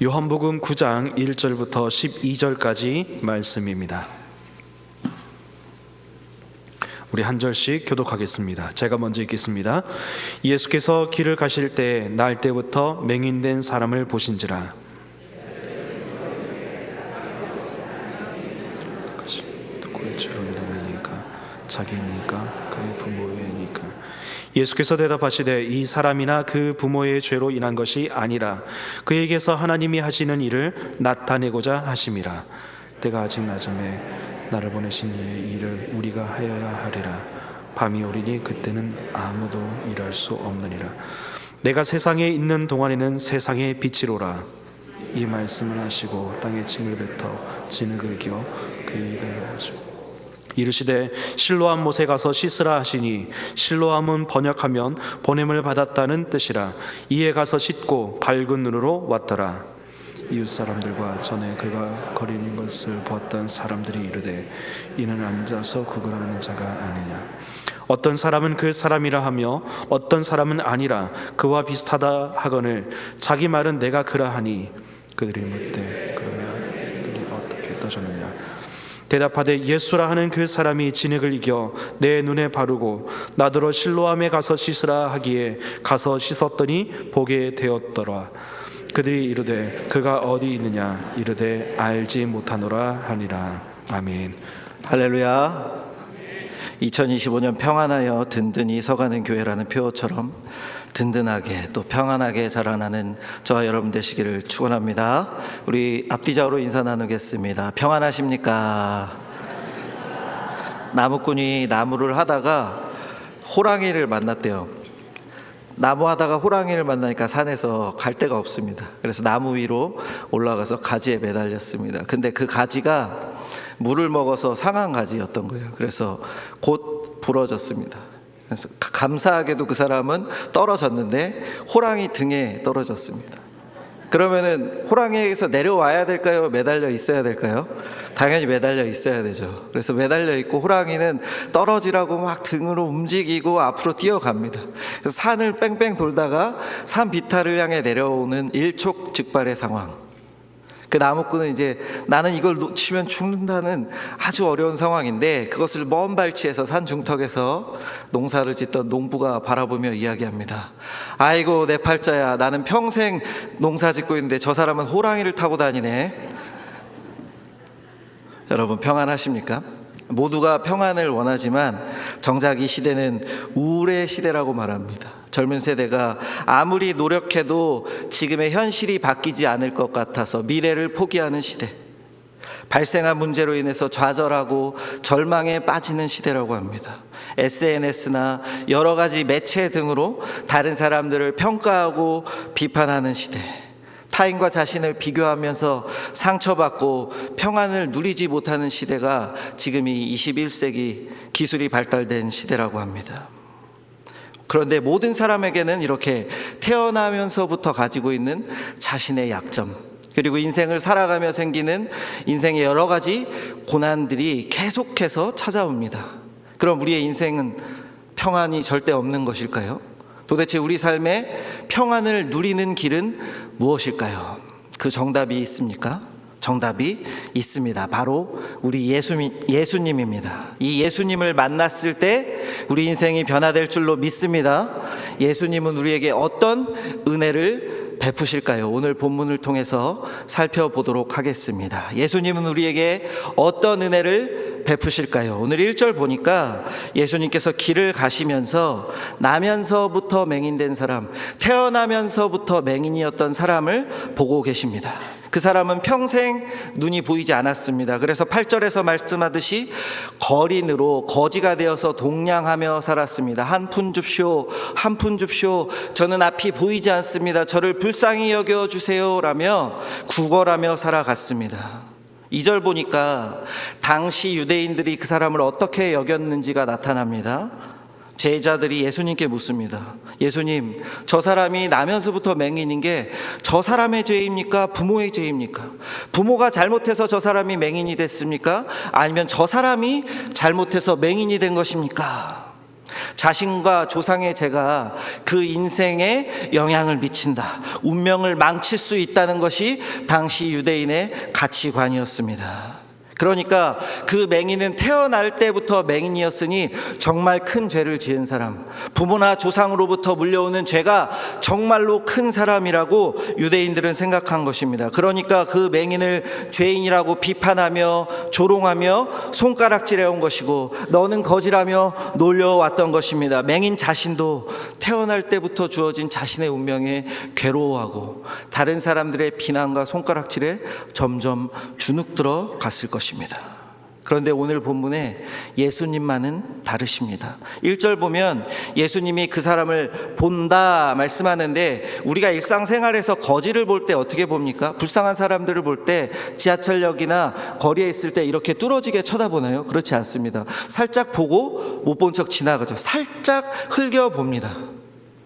요한복음 9장 1절부터 12절까지 말씀입니다. 우리 한 절씩 교독하겠습니다. 제가 먼저 읽겠습니다. 예수께서 길을 가실 때 날 때부터 맹인된 사람을 보신지라. 자기니까 그의 부모이니까. 예수께서 대답하시되 이 사람이나 그 부모의 죄로 인한 것이 아니라 그에게서 하나님이 하시는 일을 나타내고자 하심이라. 때가 아직 낮음에 나를 보내신 이의 일을 우리가 하여야 하리라. 밤이 오리니 그때는 아무도 일할 수 없느니라. 내가 세상에 있는 동안에는 세상의 빛이로라. 이 말씀을 하시고 땅에 침을 뱉어 진흙을 기어 그 일을 하시고 이르시되 실로암 못에 가서 씻으라 하시니 실로암은 번역하면 보냄을 받았다는 뜻이라. 이에 가서 씻고 밝은 눈으로 왔더라. 이웃 사람들과 전에 그가 거리는 것을 보았던 사람들이 이르되 이는 앉아서 구걸하는 자가 아니냐. 어떤 사람은 그 사람이라 하며 어떤 사람은 아니라 그와 비슷하다 하거늘 자기 말은 내가 그러하니 그들이 묻되 그러면 그들이 어떻게 떠졌느냐. 대답하되 예수라 하는 그 사람이 진흙을 이겨 내 눈에 바르고 나더러 실로암에 가서 씻으라 하기에 가서 씻었더니 보게 되었더라. 그들이 이르되 그가 어디 있느냐 이르되 알지 못하노라 하니라. 아멘. 할렐루야. 2025년 평안하여 든든히 서가는 교회라는 표어처럼 든든하게 또 평안하게 자라나는 저와 여러분 되시기를 축원합니다. 우리 앞뒤좌우로 인사 나누겠습니다. 평안하십니까? 나무꾼이 나무를 하다가 호랑이를 만났대요. 나무 하다가 호랑이를 만나니까 산에서 갈 데가 없습니다. 그래서 나무 위로 올라가서 가지에 매달렸습니다. 근데 그 가지가 물을 먹어서 상한 가지였던 거예요. 그래서 곧 부러졌습니다. 그래서 감사하게도 그 사람은 떨어졌는데 호랑이 등에 떨어졌습니다. 그러면은 호랑이에게서 내려와야 될까요? 매달려 있어야 될까요? 당연히 매달려 있어야 되죠. 그래서 매달려 있고 호랑이는 떨어지라고 막 등으로 움직이고 앞으로 뛰어갑니다. 그래서 산을 뺑뺑 돌다가 산 비탈을 향해 내려오는 일촉즉발의 상황. 그 나무꾼은 이제 나는 이걸 놓치면 죽는다는 아주 어려운 상황인데 그것을 먼 발치에서 산 중턱에서 농사를 짓던 농부가 바라보며 이야기합니다. 아이고 내 팔자야, 나는 평생 농사 짓고 있는데 저 사람은 호랑이를 타고 다니네. 여러분 평안하십니까? 모두가 평안을 원하지만 정작 이 시대는 우울의 시대라고 말합니다. 젊은 세대가 아무리 노력해도 지금의 현실이 바뀌지 않을 것 같아서 미래를 포기하는 시대, 발생한 문제로 인해서 좌절하고 절망에 빠지는 시대라고 합니다. SNS나 여러 가지 매체 등으로 다른 사람들을 평가하고 비판하는 시대, 타인과 자신을 비교하면서 상처받고 평안을 누리지 못하는 시대가 지금 이 21세기 기술이 발달된 시대라고 합니다. 그런데 모든 사람에게는 이렇게 태어나면서부터 가지고 있는 자신의 약점, 그리고 인생을 살아가며 생기는 인생의 여러 가지 고난들이 계속해서 찾아옵니다. 그럼 우리의 인생은 평안이 절대 없는 것일까요? 도대체 우리 삶에 평안을 누리는 길은 무엇일까요? 그 정답이 있습니까? 정답이 있습니다. 바로 우리 예수님입니다. 이 예수님을 만났을 때 우리 인생이 변화될 줄로 믿습니다. 예수님은 우리에게 어떤 은혜를 베푸실까요? 오늘 본문을 통해서 살펴보도록 하겠습니다. 예수님은 우리에게 어떤 은혜를 베푸실까요? 오늘 1절 보니까 예수님께서 길을 가시면서 나면서부터 맹인된 사람, 태어나면서부터 맹인이었던 사람을 보고 계십니다. 그 사람은 평생 눈이 보이지 않았습니다. 그래서 8절에서 말씀하듯이 거린으로 거지가 되어서 동냥하며 살았습니다. 한 푼 줍쇼, 한 푼 줍쇼, 저는 앞이 보이지 않습니다. 저를 불쌍히 여겨주세요 라며 구걸하며 살아갔습니다. 2절 보니까 당시 유대인들이 그 사람을 어떻게 여겼는지가 나타납니다. 제자들이 예수님께 묻습니다. 예수님, 저 사람이 나면서부터 맹인인 게 저 사람의 죄입니까? 부모의 죄입니까? 부모가 잘못해서 저 사람이 맹인이 됐습니까? 아니면 저 사람이 잘못해서 맹인이 된 것입니까? 자신과 조상의 죄가 그 인생에 영향을 미친다, 운명을 망칠 수 있다는 것이 당시 유대인의 가치관이었습니다. 그러니까 그 맹인은 태어날 때부터 맹인이었으니 정말 큰 죄를 지은 사람, 부모나 조상으로부터 물려오는 죄가 정말로 큰 사람이라고 유대인들은 생각한 것입니다. 그러니까 그 맹인을 죄인이라고 비판하며 조롱하며 손가락질해온 것이고, 너는 거지라며 놀려왔던 것입니다. 맹인 자신도 태어날 때부터 주어진 자신의 운명에 괴로워하고 다른 사람들의 비난과 손가락질에 점점 주눅들어 갔을 것입니다. 그런데 오늘 본문에 예수님만은 다르십니다. 1절 보면 예수님이 그 사람을 본다 말씀하는데, 우리가 일상생활에서 거지를 볼 때 어떻게 봅니까? 불쌍한 사람들을 볼 때 지하철역이나 거리에 있을 때 이렇게 뚫어지게 쳐다보나요? 그렇지 않습니다. 살짝 보고 못 본 척 지나가죠. 살짝 흘겨봅니다.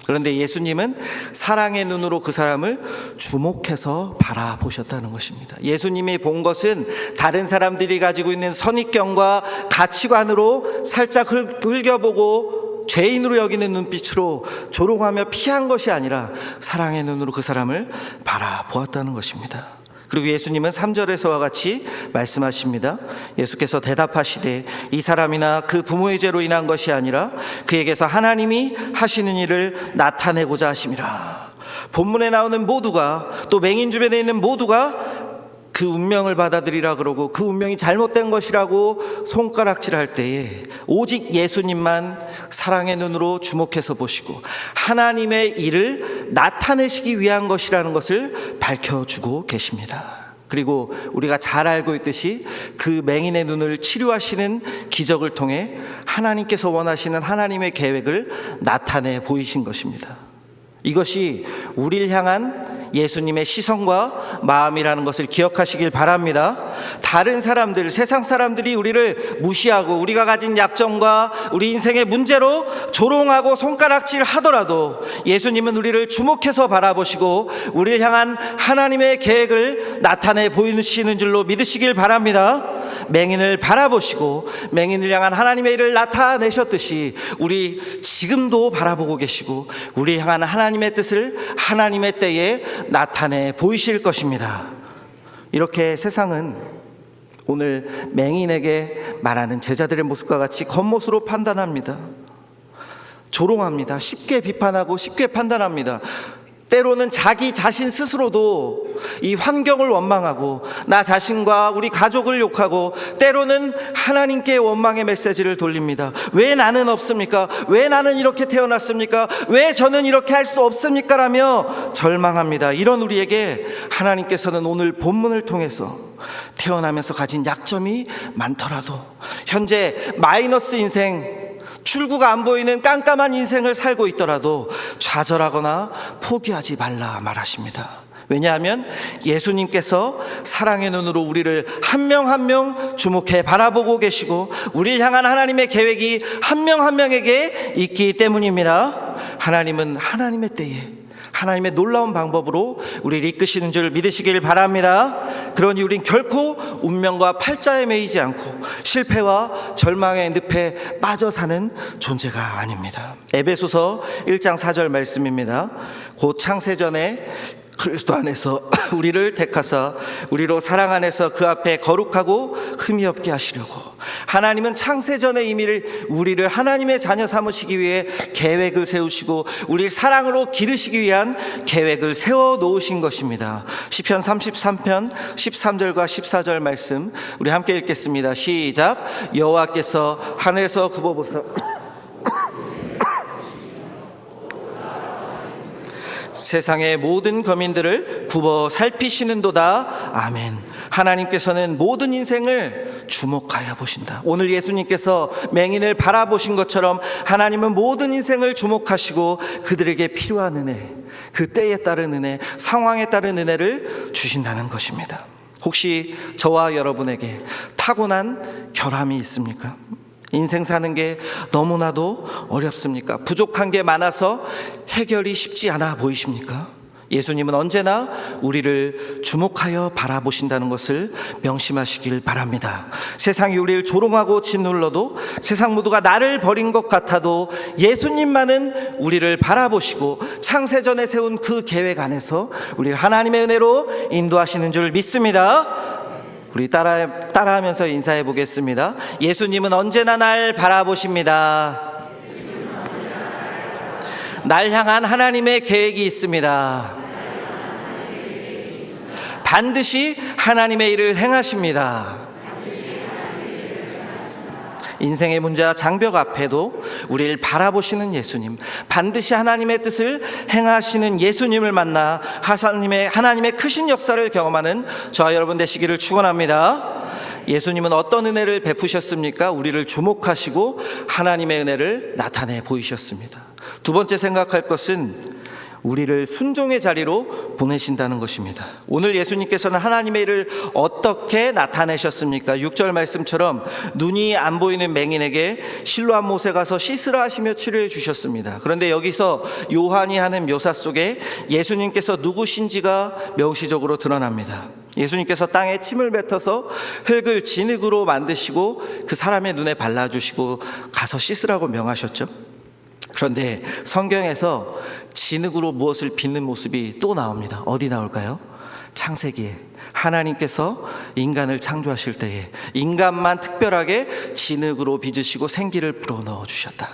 그런데 예수님은 사랑의 눈으로 그 사람을 주목해서 바라보셨다는 것입니다. 예수님이 본 것은 다른 사람들이 가지고 있는 선입견과 가치관으로 살짝 흘겨보고 죄인으로 여기는 눈빛으로 조롱하며 피한 것이 아니라 사랑의 눈으로 그 사람을 바라보았다는 것입니다. 그리고 예수님은 3절에서와 같이 말씀하십니다. 예수께서 대답하시되 이 사람이나 그 부모의 죄로 인한 것이 아니라 그에게서 하나님이 하시는 일을 나타내고자 하심이라. 본문에 나오는 모두가, 또 맹인 주변에 있는 모두가 그 운명을 받아들이라 그러고 그 운명이 잘못된 것이라고 손가락질할 때에 오직 예수님만 사랑의 눈으로 주목해서 보시고 하나님의 일을 나타내시기 위한 것이라는 것을 밝혀주고 계십니다. 그리고 우리가 잘 알고 있듯이 그 맹인의 눈을 치료하시는 기적을 통해 하나님께서 원하시는 하나님의 계획을 나타내 보이신 것입니다. 이것이 우리를 향한 예수님의 시선과 마음이라는 것을 기억하시길 바랍니다. 다른 사람들, 세상 사람들이 우리를 무시하고 우리가 가진 약점과 우리 인생의 문제로 조롱하고 손가락질 하더라도 예수님은 우리를 주목해서 바라보시고 우리를 향한 하나님의 계획을 나타내 보이시는 줄로 믿으시길 바랍니다. 맹인을 바라보시고 맹인을 향한 하나님의 일을 나타내셨듯이 우리 지금도 바라보고 계시고 우리를 향한 하나님의 뜻을 하나님의 때에 나타내 보이실 것입니다. 이렇게 세상은 오늘 맹인에게 말하는 제자들의 모습과 같이 겉모습으로 판단합니다. 조롱합니다. 쉽게 비판하고 쉽게 판단합니다. 때로는 자기 자신 스스로도 이 환경을 원망하고 나 자신과 우리 가족을 욕하고 때로는 하나님께 원망의 메시지를 돌립니다. 왜 나는 없습니까? 왜 나는 이렇게 태어났습니까? 왜 저는 이렇게 할 수 없습니까? 라며 절망합니다. 이런 우리에게 하나님께서는 오늘 본문을 통해서 태어나면서 가진 약점이 많더라도 현재 마이너스 인생, 출구가 안 보이는 깜깜한 인생을 살고 있더라도 좌절하거나 포기하지 말라 말하십니다. 왜냐하면 예수님께서 사랑의 눈으로 우리를 한 명 한 명 주목해 바라보고 계시고 우리를 향한 하나님의 계획이 한 명 한 명에게 있기 때문입니다. 하나님은 하나님의 때에 하나님의 놀라운 방법으로 우리를 이끄시는 줄 믿으시길 바랍니다. 그러니 우린 결코 운명과 팔자에 매이지 않고 실패와 절망의 늪에 빠져 사는 존재가 아닙니다. 에베소서 1장 4절 말씀입니다. 곧 창세전에 그리스도 안에서 우리를 택하사 우리로 사랑 안에서 그 앞에 거룩하고 흠이 없게 하시려고, 하나님은 창세전에 이미 우리를 하나님의 자녀 삼으시기 위해 계획을 세우시고 우리를 사랑으로 기르시기 위한 계획을 세워 놓으신 것입니다. 시편 33편 13절과 14절 말씀 우리 함께 읽겠습니다. 시작. 여호와께서 하늘에서 굽어보사 세상의 모든 거민들을 굽어 살피시는도다. 아멘. 하나님께서는 모든 인생을 주목하여 보신다. 오늘 예수님께서 맹인을 바라보신 것처럼 하나님은 모든 인생을 주목하시고 그들에게 필요한 은혜, 그 때에 따른 은혜, 상황에 따른 은혜를 주신다는 것입니다. 혹시 저와 여러분에게 타고난 결함이 있습니까? 인생 사는 게 너무나도 어렵습니까? 부족한 게 많아서 해결이 쉽지 않아 보이십니까? 예수님은 언제나 우리를 주목하여 바라보신다는 것을 명심하시길 바랍니다. 세상이 우리를 조롱하고 짓눌러도, 세상 모두가 나를 버린 것 같아도 예수님만은 우리를 바라보시고 창세전에 세운 그 계획 안에서 우리를 하나님의 은혜로 인도하시는 줄 믿습니다. 우리 따라하면서 인사해 보겠습니다. 예수님은 언제나 날 바라보십니다. 날 향한 하나님의 계획이 있습니다. 반드시 하나님의 일을 행하십니다. 인생의 문제와 장벽 앞에도 우리를 바라보시는 예수님, 반드시 하나님의 뜻을 행하시는 예수님을 만나 하나님의 크신 역사를 경험하는 저와 여러분 되시기를 축원합니다. 예수님은 어떤 은혜를 베푸셨습니까? 우리를 주목하시고 하나님의 은혜를 나타내 보이셨습니다. 두 번째 생각할 것은 우리를 순종의 자리로 보내신다는 것입니다. 오늘 예수님께서는 하나님의 일을 어떻게 나타내셨습니까? 6절 말씀처럼 눈이 안 보이는 맹인에게 실로암 못에 가서 씻으라 하시며 치료해 주셨습니다. 그런데 여기서 요한이 하는 묘사 속에 예수님께서 누구신지가 명시적으로 드러납니다. 예수님께서 땅에 침을 뱉어서 흙을 진흙으로 만드시고 그 사람의 눈에 발라주시고 가서 씻으라고 명하셨죠. 그런데 성경에서 진흙으로 무엇을 빚는 모습이 또 나옵니다. 어디 나올까요? 창세기에 하나님께서 인간을 창조하실 때에 인간만 특별하게 진흙으로 빚으시고 생기를 불어넣어 주셨다.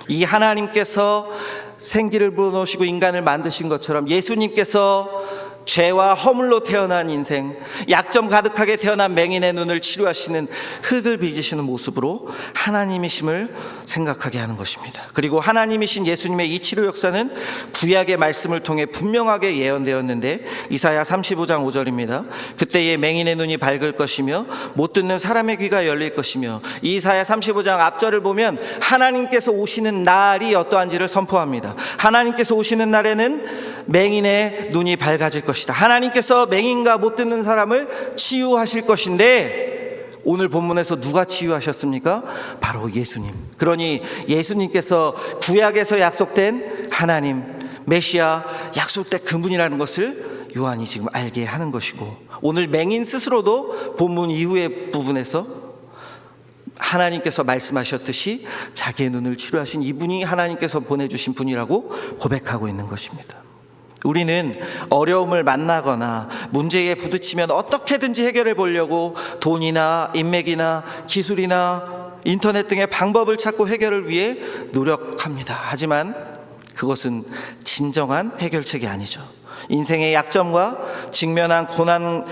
이 하나님께서 생기를 불어넣으시고 인간을 만드신 것처럼 예수님께서 죄와 허물로 태어난 인생, 약점 가득하게 태어난 맹인의 눈을 치료하시는 흙을 빚으시는 모습으로 하나님이심을 생각하게 하는 것입니다. 그리고 하나님이신 예수님의 이 치료 역사는 구약의 말씀을 통해 분명하게 예언되었는데 이사야 35장 5절입니다. 그때에 맹인의 눈이 밝을 것이며 못 듣는 사람의 귀가 열릴 것이며, 이사야 35장 앞절을 보면 하나님께서 오시는 날이 어떠한지를 선포합니다. 하나님께서 오시는 날에는 맹인의 눈이 밝아질 것이다. 하나님께서 맹인과 못 듣는 사람을 치유하실 것인데, 오늘 본문에서 누가 치유하셨습니까? 바로 예수님. 그러니 예수님께서 구약에서 약속된 하나님, 메시아, 약속된 그분이라는 것을 요한이 지금 알게 하는 것이고, 오늘 맹인 스스로도 본문 이후의 부분에서 하나님께서 말씀하셨듯이 자기의 눈을 치료하신 이분이 하나님께서 보내주신 분이라고 고백하고 있는 것입니다. 우리는 어려움을 만나거나 문제에 부딪히면 어떻게든지 해결해 보려고 돈이나 인맥이나 기술이나 인터넷 등의 방법을 찾고 해결을 위해 노력합니다. 하지만 그것은 진정한 해결책이 아니죠. 인생의 약점과 직면한 고난,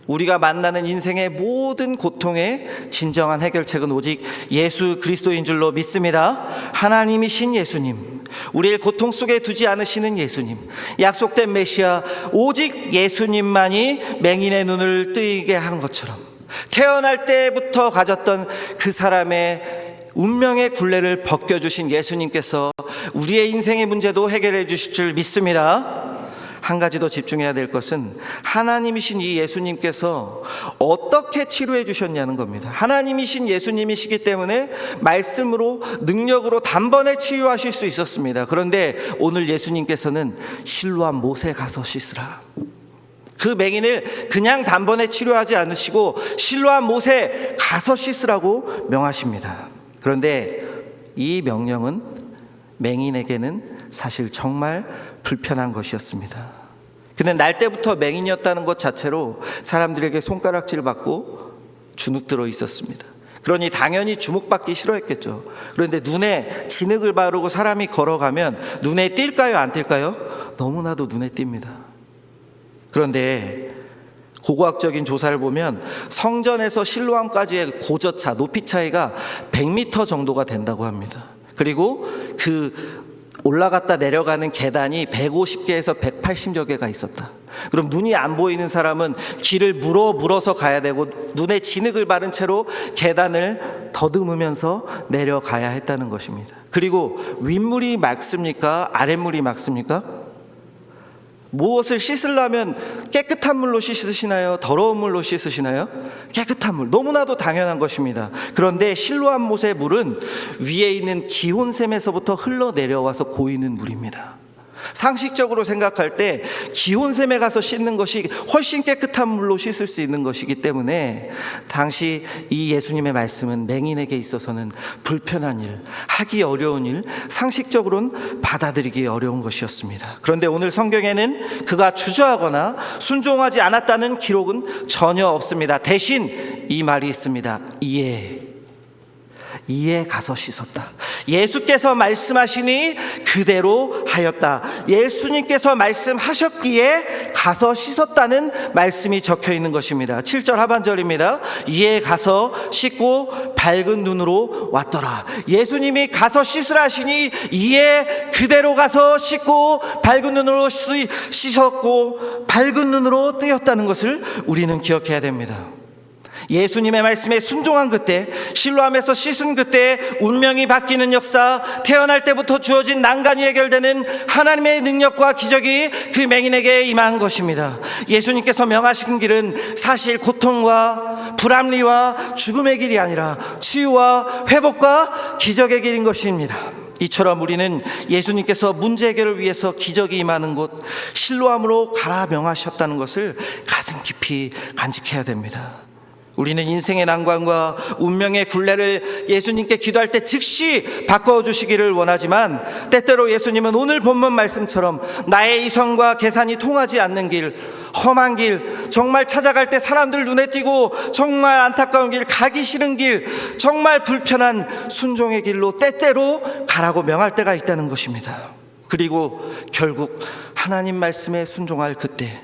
우리가 만나는 인생의 모든 고통의 진정한 해결책은 오직 예수 그리스도인 줄로 믿습니다. 하나님이신 예수님, 우리를 고통 속에 두지 않으시는 예수님, 약속된 메시아, 오직 예수님만이 맹인의 눈을 뜨이게 한 것처럼 태어날 때부터 가졌던 그 사람의 운명의 굴레를 벗겨주신 예수님께서 우리의 인생의 문제도 해결해 주실 줄 믿습니다. 한 가지 더 집중해야 될 것은 하나님이신 이 예수님께서 어떻게 치료해 주셨냐는 겁니다. 하나님이신 예수님이시기 때문에 말씀으로, 능력으로 단번에 치유하실 수 있었습니다. 그런데 오늘 예수님께서는 실로암 못에 가서 씻으라, 그 맹인을 그냥 단번에 치료하지 않으시고 실로암 못에 가서 씻으라고 명하십니다. 그런데 이 명령은 맹인에게는 사실 정말 불편한 것이었습니다. 그는 날 때부터 맹인이었다는 것 자체로 사람들에게 손가락질 받고 주눅들어 있었습니다. 그러니 당연히 주목받기 싫어했겠죠. 그런데 눈에 진흙을 바르고 사람이 걸어가면 눈에 띌까요, 안 띌까요? 너무나도 눈에 띕니다. 그런데 고고학적인 조사를 보면 성전에서 실로암까지의 고저차, 높이 차이가 100m 정도가 된다고 합니다. 그리고 그 올라갔다 내려가는 계단이 150개에서 180여 개가 있었다. 그럼 눈이 안 보이는 사람은 길을 물어서 가야 되고 눈에 진흙을 바른 채로 계단을 더듬으면서 내려가야 했다는 것입니다. 그리고 윗물이 맑습니까? 아랫물이 맑습니까? 무엇을 씻으려면 깨끗한 물로 씻으시나요? 더러운 물로 씻으시나요? 깨끗한 물, 너무나도 당연한 것입니다. 그런데 실로암 못의 물은 위에 있는 기온샘에서부터 흘러내려와서 고이는 물입니다. 상식적으로 생각할 때 기온샘에 가서 씻는 것이 훨씬 깨끗한 물로 씻을 수 있는 것이기 때문에 당시 이 예수님의 말씀은 맹인에게 있어서는 불편한 일, 하기 어려운 일, 상식적으로는 받아들이기 어려운 것이었습니다. 그런데 오늘 성경에는 그가 주저하거나 순종하지 않았다는 기록은 전혀 없습니다. 대신 이 말이 있습니다. 이에 가서 씻었다. 예수께서 말씀하시니 그대로 하였다. 예수님께서 말씀하셨기에 가서 씻었다는 말씀이 적혀 있는 것입니다. 7절 하반절입니다. 이에 가서 씻고 밝은 눈으로 왔더라. 예수님이 가서 씻으라 하시니 이에 그대로 가서 씻고 밝은 눈으로 씻었고 밝은 눈으로 뜨였다는 것을 우리는 기억해야 됩니다. 예수님의 말씀에 순종한 그때, 실로암에서 씻은 그때 운명이 바뀌는 역사, 태어날 때부터 주어진 난간이 해결되는 하나님의 능력과 기적이 그 맹인에게 임한 것입니다. 예수님께서 명하신 길은 사실 고통과 불합리와 죽음의 길이 아니라 치유와 회복과 기적의 길인 것입니다. 이처럼 우리는 예수님께서 문제 해결을 위해서 기적이 임하는 곳 실로암으로 가라 명하셨다는 것을 가슴 깊이 간직해야 됩니다. 우리는 인생의 난관과 운명의 굴레를 예수님께 기도할 때 즉시 바꿔주시기를 원하지만 때때로 예수님은 오늘 본문 말씀처럼 나의 이성과 계산이 통하지 않는 길, 험한 길, 정말 찾아갈 때 사람들 눈에 띄고 정말 안타까운 길, 가기 싫은 길, 정말 불편한 순종의 길로 때때로 가라고 명할 때가 있다는 것입니다. 그리고 결국 하나님 말씀에 순종할 그때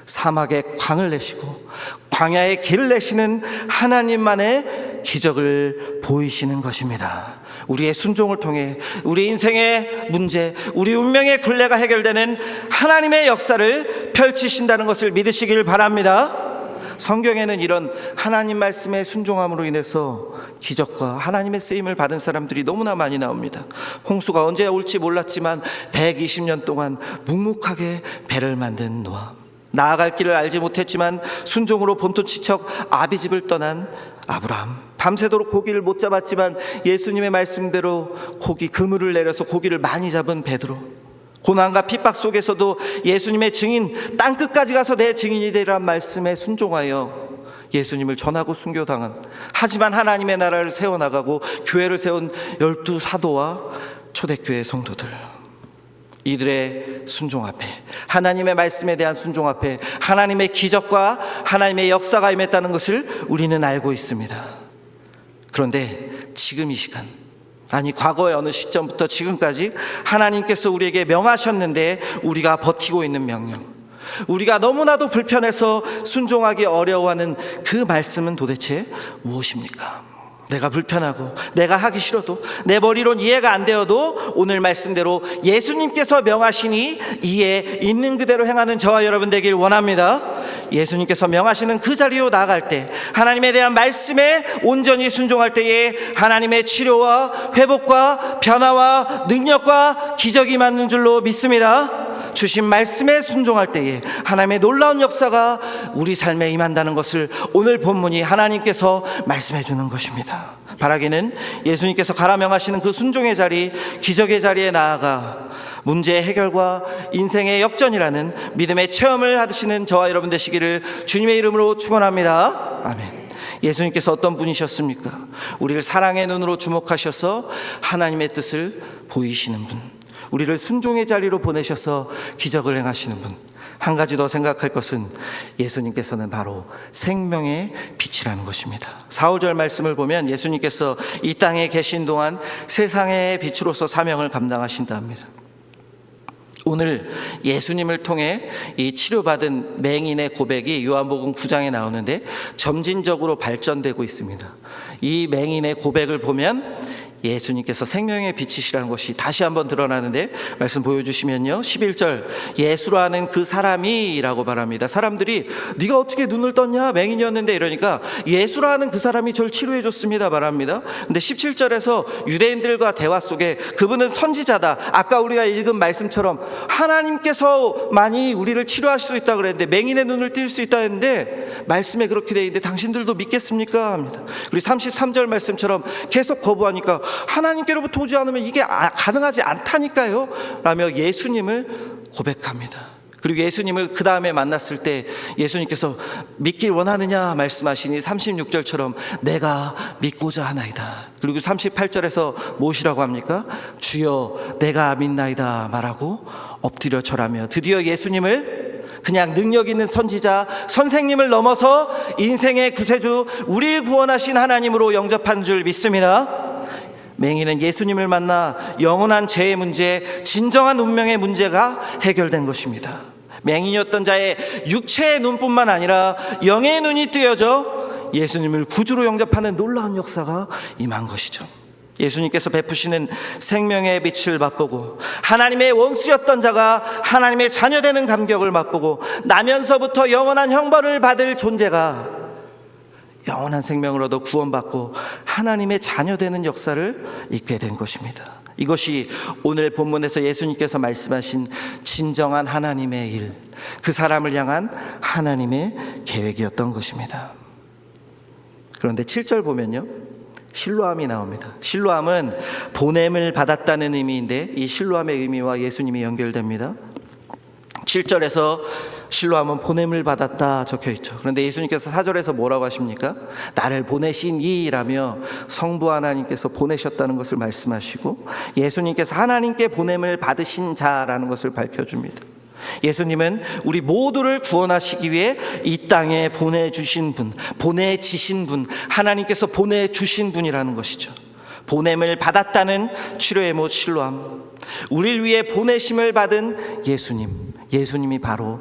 사막에 광을 내시고 광야에 길을 내시는 하나님만의 기적을 보이시는 것입니다. 우리의 순종을 통해 우리 인생의 문제, 우리 운명의 굴레가 해결되는 하나님의 역사를 펼치신다는 것을 믿으시길 바랍니다. 성경에는 이런 하나님 말씀에 순종함으로 인해서 기적과 하나님의 쓰임을 받은 사람들이 너무나 많이 나옵니다. 홍수가 언제 올지 몰랐지만 120년 동안 묵묵하게 배를 만든 노아, 나아갈 길을 알지 못했지만 순종으로 본토지척 아비집을 떠난 아브라함, 밤새도록 고기를 못 잡았지만 예수님의 말씀대로 그물을 내려서 고기를 많이 잡은 베드로, 고난과 핍박 속에서도 예수님의 증인, 땅끝까지 가서 내 증인이 되리란 말씀에 순종하여 예수님을 전하고 순교당한, 하지만 하나님의 나라를 세워나가고 교회를 세운 12 사도와 초대교회 성도들, 이들의 순종 앞에, 하나님의 말씀에 대한 순종 앞에 하나님의 기적과 하나님의 역사가 임했다는 것을 우리는 알고 있습니다. 그런데 지금 이 시간, 아니 과거의 어느 시점부터 지금까지 하나님께서 우리에게 명하셨는데 우리가 버티고 있는 명령, 우리가 너무나도 불편해서 순종하기 어려워하는 그 말씀은 도대체 무엇입니까? 내가 불편하고 내가 하기 싫어도 내 머리론 이해가 안 되어도 오늘 말씀대로 예수님께서 명하시니 이에 있는 그대로 행하는 저와 여러분 되길 원합니다. 예수님께서 명하시는 그 자리로 나아갈 때, 하나님에 대한 말씀에 온전히 순종할 때에 하나님의 치료와 회복과 변화와 능력과 기적이 맞는 줄로 믿습니다. 주신 말씀에 순종할 때에 하나님의 놀라운 역사가 우리 삶에 임한다는 것을 오늘 본문이 하나님께서 말씀해 주는 것입니다. 바라기는 예수님께서 가라 명하시는 그 순종의 자리, 기적의 자리에 나아가 문제의 해결과 인생의 역전이라는 믿음의 체험을 하시는 저와 여러분 되시기를 주님의 이름으로 축원합니다. 아멘. 예수님께서 어떤 분이셨습니까? 우리를 사랑의 눈으로 주목하셔서 하나님의 뜻을 보이시는 분, 우리를 순종의 자리로 보내셔서 기적을 행하시는 분. 한 가지 더 생각할 것은 예수님께서는 바로 생명의 빛이라는 것입니다. 4, 5절 말씀을 보면 예수님께서 이 땅에 계신 동안 세상의 빛으로서 사명을 감당하신다 합니다. 오늘 예수님을 통해 이 치료받은 맹인의 고백이 요한복음 9장에 나오는데 점진적으로 발전되고 있습니다. 이 맹인의 고백을 보면 예수님께서 생명의 빛이시라는 것이 다시 한번 드러나는데, 말씀 보여주시면요, 11절 예수로 하는 그 사람이 라고 말합니다. 사람들이 네가 어떻게 눈을 떴냐, 맹인이었는데, 이러니까 예수로 하는 그 사람이 저를 치료해 줬습니다 말합니다. 근데 17절에서 유대인들과 대화 속에 그분은 선지자다, 아까 우리가 읽은 말씀처럼 하나님께서만이 우리를 치료하실 수 있다 그랬는데, 맹인의 눈을 뜰 수 있다 했는데 말씀에 그렇게 돼 있는데 당신들도 믿겠습니까 합니다. 우리 33절 말씀처럼 계속 거부하니까 하나님께로부터 오지 않으면 이게 가능하지 않다니까요 라며 예수님을 고백합니다. 그리고 예수님을 그 다음에 만났을 때 예수님께서 믿길 원하느냐 말씀하시니 36절처럼 내가 믿고자 하나이다. 그리고 38절에서 무엇이라고 합니까? 주여 내가 믿나이다 말하고 엎드려 절하며 드디어 예수님을 그냥 능력 있는 선지자, 선생님을 넘어서 인생의 구세주, 우리를 구원하신 하나님으로 영접한 줄 믿습니다. 맹인은 예수님을 만나 영원한 죄의 문제, 진정한 운명의 문제가 해결된 것입니다. 맹인이었던 자의 육체의 눈뿐만 아니라 영의 눈이 뜨여져 예수님을 구주로 영접하는 놀라운 역사가 임한 것이죠. 예수님께서 베푸시는 생명의 빛을 맛보고 하나님의 원수였던 자가 하나님의 자녀되는 감격을 맛보고 나면서부터 영원한 형벌을 받을 존재가 영원한 생명을 얻어 구원받고 하나님의 자녀되는 역사를 있게 된 것입니다. 이것이 오늘 본문에서 예수님께서 말씀하신 진정한 하나님의 일, 그 사람을 향한 하나님의 계획이었던 것입니다. 그런데 7절 보면요, 실로암이 나옵니다. 실로암은 보냄을 받았다는 의미인데 이 실로암의 의미와 예수님이 연결됩니다. 7절에서 실로암은 보냄을 받았다 적혀 있죠. 그런데 예수님께서 4절에서 뭐라고 하십니까? 나를 보내신 이라며 성부 하나님께서 보내셨다는 것을 말씀하시고 예수님께서 하나님께 보냄을 받으신 자라는 것을 밝혀줍니다. 예수님은 우리 모두를 구원하시기 위해 이 땅에 보내주신 분, 보내지신 분, 하나님께서 보내주신 분이라는 것이죠. 보냄을 받았다는 치료의 못 실로암, 우리를 위해 보내심을 받은 예수님, 예수님이 바로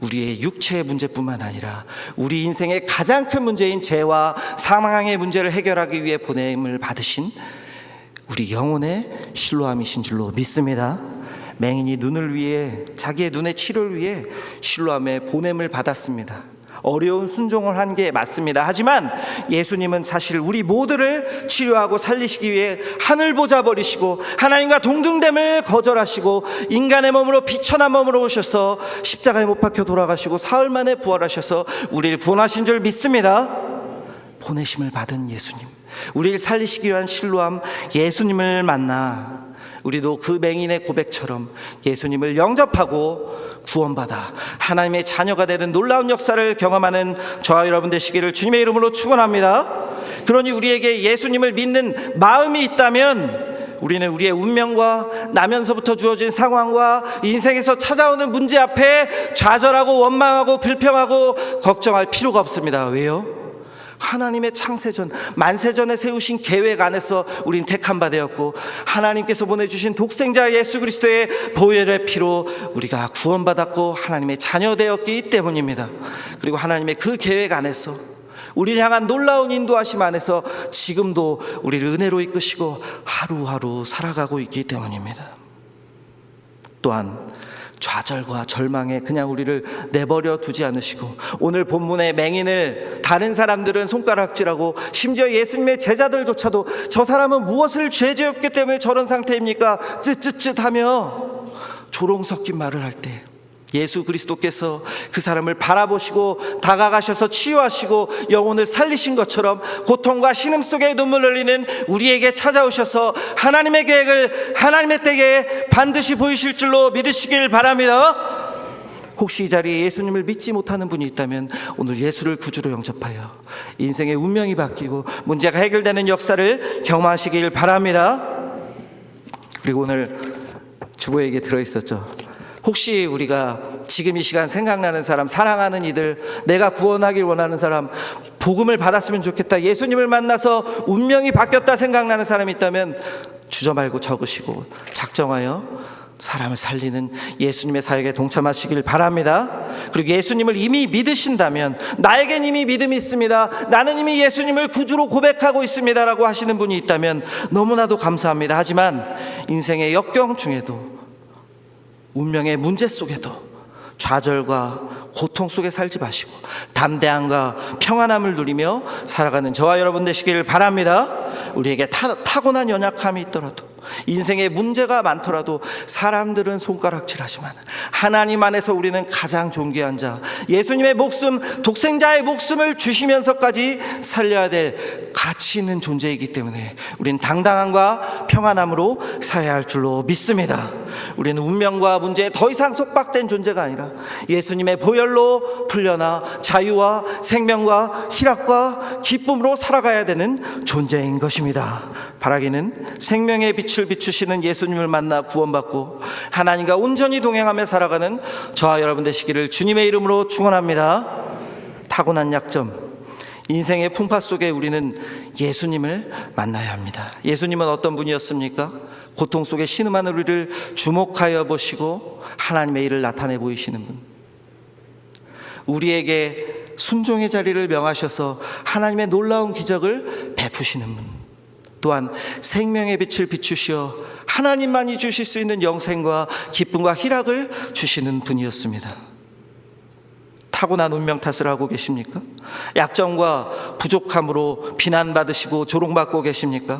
우리의 육체의 문제뿐만 아니라 우리 인생의 가장 큰 문제인 죄와 사망의 문제를 해결하기 위해 보냄을 받으신 우리 영혼의 실로암이신 줄로 믿습니다. 맹인이 눈을 위해, 자기의 눈의 치료를 위해 실로암의 보냄을 받았습니다. 어려운 순종을 한 게 맞습니다. 하지만 예수님은 사실 우리 모두를 치료하고 살리시기 위해 하늘 보좌 버리시고 하나님과 동등됨을 거절하시고 인간의 몸으로 비천한 몸으로 오셔서 십자가에 못 박혀 돌아가시고 사흘 만에 부활하셔서 우리를 구원하신 줄 믿습니다. 보내심을 받은 예수님, 우리를 살리시기 위한 실로암 예수님을 만나 우리도 그 맹인의 고백처럼 예수님을 영접하고 구원받아 하나님의 자녀가 되는 놀라운 역사를 경험하는 저와 여러분 되시기를 주님의 이름으로 축원합니다. 그러니 우리에게 예수님을 믿는 마음이 있다면 우리는 우리의 운명과 나면서부터 주어진 상황과 인생에서 찾아오는 문제 앞에 좌절하고 원망하고 불평하고 걱정할 필요가 없습니다. 왜요? 하나님의 창세전, 만세전에 세우신 계획 안에서 우린 택한 바 되었고 하나님께서 보내주신 독생자 예수 그리스도의 보혈의 피로 우리가 구원받았고 하나님의 자녀 되었기 때문입니다. 그리고 하나님의 그 계획 안에서 우리를 향한 놀라운 인도하심 안에서 지금도 우리를 은혜로 이끄시고 하루하루 살아가고 있기 때문입니다. 또한 좌절과 절망에 그냥 우리를 내버려 두지 않으시고 오늘 본문의 맹인을 다른 사람들은 손가락질하고 심지어 예수님의 제자들조차도 저 사람은 무엇을 죄지었기 때문에 저런 상태입니까? 쯧쯧쯧하며 조롱 섞인 말을 할 때 예수 그리스도께서 그 사람을 바라보시고 다가가셔서 치유하시고 영혼을 살리신 것처럼 고통과 신음 속에 눈물 흘리는 우리에게 찾아오셔서 하나님의 계획을 하나님의 때에 반드시 보이실 줄로 믿으시길 바랍니다. 혹시 이 자리에 예수님을 믿지 못하는 분이 있다면 오늘 예수를 구주로 영접하여 인생의 운명이 바뀌고 문제가 해결되는 역사를 경험하시길 바랍니다. 그리고 오늘 주보에게 들어있었죠. 혹시 우리가 지금 이 시간 생각나는 사람, 사랑하는 이들, 내가 구원하길 원하는 사람, 복음을 받았으면 좋겠다, 예수님을 만나서 운명이 바뀌었다 생각나는 사람이 있다면 주저 말고 적으시고 작정하여 사람을 살리는 예수님의 사역에 동참하시길 바랍니다. 그리고 예수님을 이미 믿으신다면 나에겐 이미 믿음이 있습니다, 나는 이미 예수님을 구주로 고백하고 있습니다 라고 하시는 분이 있다면 너무나도 감사합니다. 하지만 인생의 역경 중에도 운명의 문제 속에도 좌절과 고통 속에 살지 마시고 담대함과 평안함을 누리며 살아가는 저와 여러분 되시기를 바랍니다. 우리에게 타고난 연약함이 있더라도 인생에 문제가 많더라도 사람들은 손가락질하지만 하나님 안에서 우리는 가장 존귀한 자, 예수님의 목숨, 독생자의 목숨을 주시면서까지 살려야 될 가치 있는 존재이기 때문에 우리는 당당함과 평안함으로 살아야 할 줄로 믿습니다. 우리는 운명과 문제에 더 이상 속박된 존재가 아니라 예수님의 보혈로 풀려나 자유와 생명과 희락과 기쁨으로 살아가야 되는 존재인 것입니다. 바라기는 생명의 빛을 비추시는 예수님을 만나 구원받고 하나님과 온전히 동행하며 살아가는 저와 여러분 되시기를 주님의 이름으로 축원합니다. 타고난 약점, 인생의 풍파 속에 우리는 예수님을 만나야 합니다. 예수님은 어떤 분이었습니까? 고통 속에 신음하는 우리를 주목하여 보시고 하나님의 일을 나타내 보이시는 분, 우리에게 순종의 자리를 명하셔서 하나님의 놀라운 기적을 베푸시는 분, 또한 생명의 빛을 비추시어 하나님만이 주실 수 있는 영생과 기쁨과 희락을 주시는 분이었습니다. 타고난 운명 탓을 하고 계십니까? 약점과 부족함으로 비난받으시고 조롱받고 계십니까?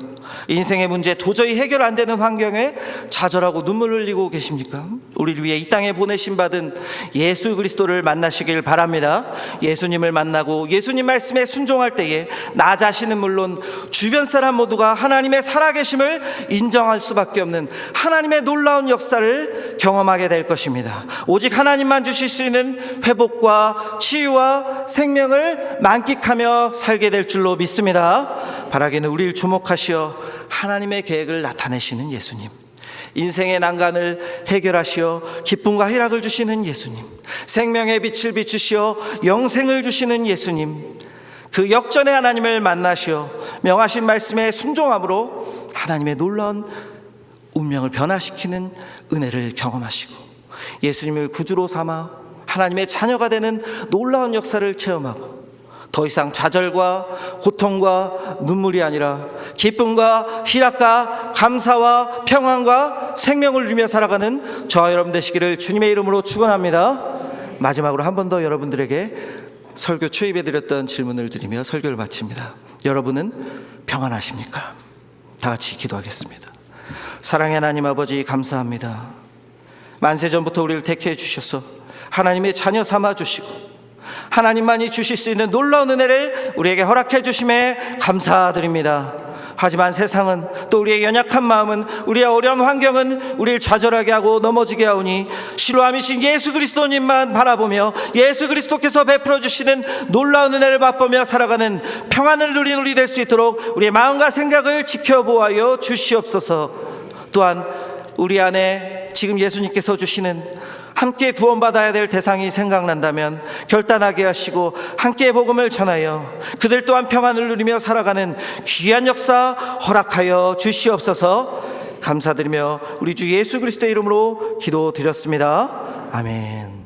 인생의 문제 도저히 해결 안 되는 환경에 좌절하고 눈물 흘리고 계십니까? 우리를 위해 이 땅에 보내신 받은 예수 그리스도를 만나시길 바랍니다. 예수님을 만나고 예수님 말씀에 순종할 때에 나 자신은 물론 주변 사람 모두가 하나님의 살아계심을 인정할 수밖에 없는 하나님의 놀라운 역사를 경험하게 될 것입니다. 오직 하나님만 주실 수 있는 회복과 치유와 생명을 만끽하며 살게 될 줄로 믿습니다. 바라기는 우리를 주목하시어 하나님의 계획을 나타내시는 예수님, 인생의 난간을 해결하시어 기쁨과 희락을 주시는 예수님, 생명의 빛을 비추시어 영생을 주시는 예수님, 그 역전의 하나님을 만나시어 명하신 말씀에 순종함으로 하나님의 놀라운 운명을 변화시키는 은혜를 경험하시고 예수님을 구주로 삼아 하나님의 자녀가 되는 놀라운 역사를 체험하고 더 이상 좌절과 고통과 눈물이 아니라 기쁨과 희락과 감사와 평안과 생명을 누리며 살아가는 저와 여러분 되시기를 주님의 이름으로 축원합니다. 마지막으로 한 번 더 여러분들에게 설교 초입에 드렸던 질문을 드리며 설교를 마칩니다. 여러분은 평안하십니까? 다 같이 기도하겠습니다. 사랑의 하나님 아버지, 감사합니다. 만세전부터 우리를 택해 주셔서 하나님의 자녀 삼아 주시고 하나님만이 주실 수 있는 놀라운 은혜를 우리에게 허락해 주심에 감사드립니다. 하지만 세상은, 또 우리의 연약한 마음은, 우리의 어려운 환경은 우리를 좌절하게 하고 넘어지게 하오니 실로암이신 예수 그리스도님만 바라보며 예수 그리스도께서 베풀어 주시는 놀라운 은혜를 맛보며 살아가는 평안을 누리는 우리 될 수 있도록 우리의 마음과 생각을 지켜보아여 주시옵소서. 또한 우리 안에 지금 예수님께서 주시는 함께 구원받아야 될 대상이 생각난다면 결단하게 하시고 함께 복음을 전하여 그들 또한 평안을 누리며 살아가는 귀한 역사 허락하여 주시옵소서. 감사드리며 우리 주 예수 그리스도의 이름으로 기도드렸습니다. 아멘.